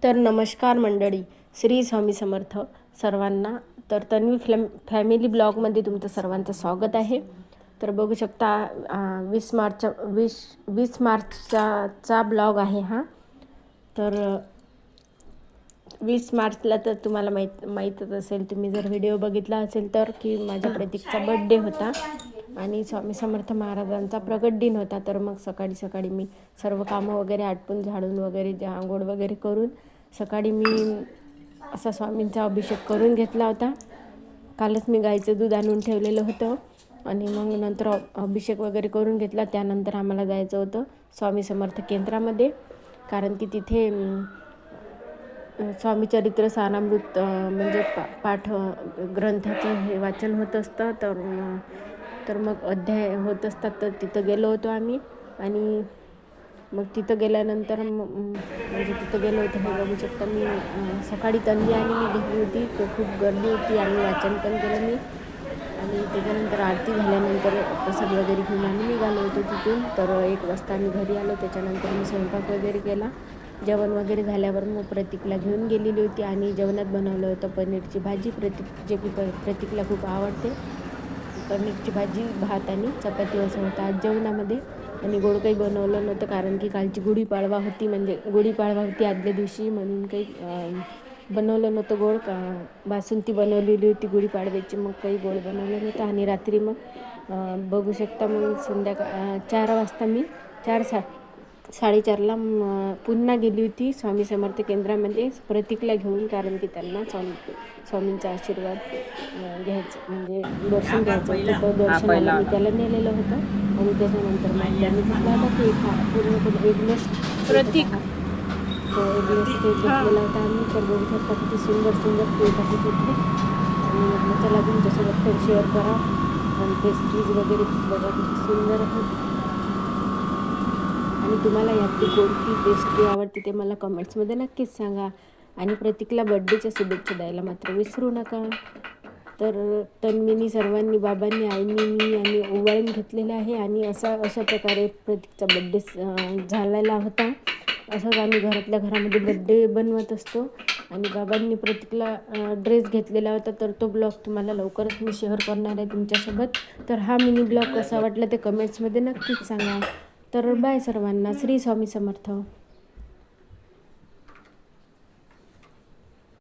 तर नमस्कार मंडळी, श्री स्वामी समर्थ सर्वांना. तर तन्वी फॅमिली ब्लॉगमध्ये तुमचं सर्वांचं स्वागत आहे. तर बघू शकता 20 मार्चचा ब्लॉग आहे हा. तर 20 मार्चला तर तुम्हाला माहीतच असेल, तुम्ही जर व्हिडिओ बघितला असेल तर, की माझ्या प्रतीकचा बड्डे होता आणि स्वामी समर्थ महाराजांचा प्रगट दिन होता. तर मग सकाळी सकाळी मी सर्व कामं वगैरे आटपून झाडून वगैरे आंघोळ वगैरे करून सकाळी मी असा स्वामींचा अभिषेक करून घेतला होता. कालच मी गाईचं दूध आणून ठेवलेलं होतं आणि मग नंतर अभिषेक वगैरे करून घेतला. त्यानंतर आम्हाला जायचं होतं स्वामी समर्थ केंद्रामध्ये, कारण की तिथे स्वामी चरित्र सारामृत म्हणजे पाठ ग्रंथाचं हे वाचन होत असतं. तर मग अध्याय होत असतात. तर तिथं गेलो होतो आम्ही आणि मग तिथं गेल्यानंतर म्हणजे तिथं गेलो होतो हे बघू शकता. मी सकाळी तन्वी आणि मी घेतली होती, तो खूप गर्दी होती आणि वाचन पण केलं मी. आणि त्याच्यानंतर आरती झाल्यानंतर प्रसाद वगैरे घेऊन आम्ही निघालो होतो तिथून. तर 1 वाजता आम्ही घरी आलो. त्याच्यानंतर मी स्वयंपाक वगैरे केला. जेवण वगैरे झाल्यावर मग प्रतीकला घेऊन गेलेली होती आणि जेवणात बनवलं होतं पनीरची भाजी. जे की प्रतीकला खूप आवडते. पनीरची भाजी, भात आणि चपाती असं होतं आज जेवणामध्ये. आणि गोड काही बनवलं नव्हतं, कारण की कालची गुढीपाडवा होती, म्हणजे गुढीपाडवा होती आदल्या दिवशी, म्हणून काही बनवलं नव्हतं गोड. बासुंदी बनवलेली होती गुढीपाडव्याची, मग काही गोड बनवलं नव्हतं. आणि रात्री मग बघू शकता, मग संध्याकाळ 4 वाजता मी 4:30ला पुन्हा गेली होती स्वामी समर्थ केंद्रामध्ये प्रतीकला घेऊन, कारण की त्यांना स्वामींचा आशीर्वाद घ्यायचं, म्हणजे दर्शन घ्यायचं होतं. तर दर्शनाला मी त्याला नेलेलं होतं आणि त्याच्यानंतर मग त्यांनी घेतला होता केक, पूर्णपणे एगलेस प्रतीक, तो एगलेस केक घेतलेला होता आम्ही. तर बघू शकता किती सुंदर केक आहे तिथे. आणि म्हटलं चला तुमच्यासोबत पण शेअर करा. आणि पेस्ट्रीज वगैरे बघा किती सुंदर आहे. आणि तुम्हाला यातली कोणती पेस्ट्री आवडते ते मला कमेंट्समध्ये नक्कीच सांगा. आणि प्रतीकला बड्डेच्या शुभेच्छा द्यायला मात्र विसरू नका. तर तन्वीनी, सर्वांनी, बाबांनी, आईंनी, मी आणि ओवाळून घेतलेलं आहे. आणि अशा प्रकारे प्रतीकचा बड्डे झालेला होता. असंच आम्ही घरातल्या घरामध्ये बड्डे बनवत असतो. आणि बाबांनी प्रतीकला ड्रेस घेतलेला होता. तर तो ब्लॉग तुम्हाला लवकरच मी शेअर करणार आहे तुमच्यासोबत. तर हा मिनी ब्लॉग कसा वाटला ते कमेंट्समध्ये नक्कीच सांगा. तर बाय सर्वांना. श्री स्वामी समर्थ.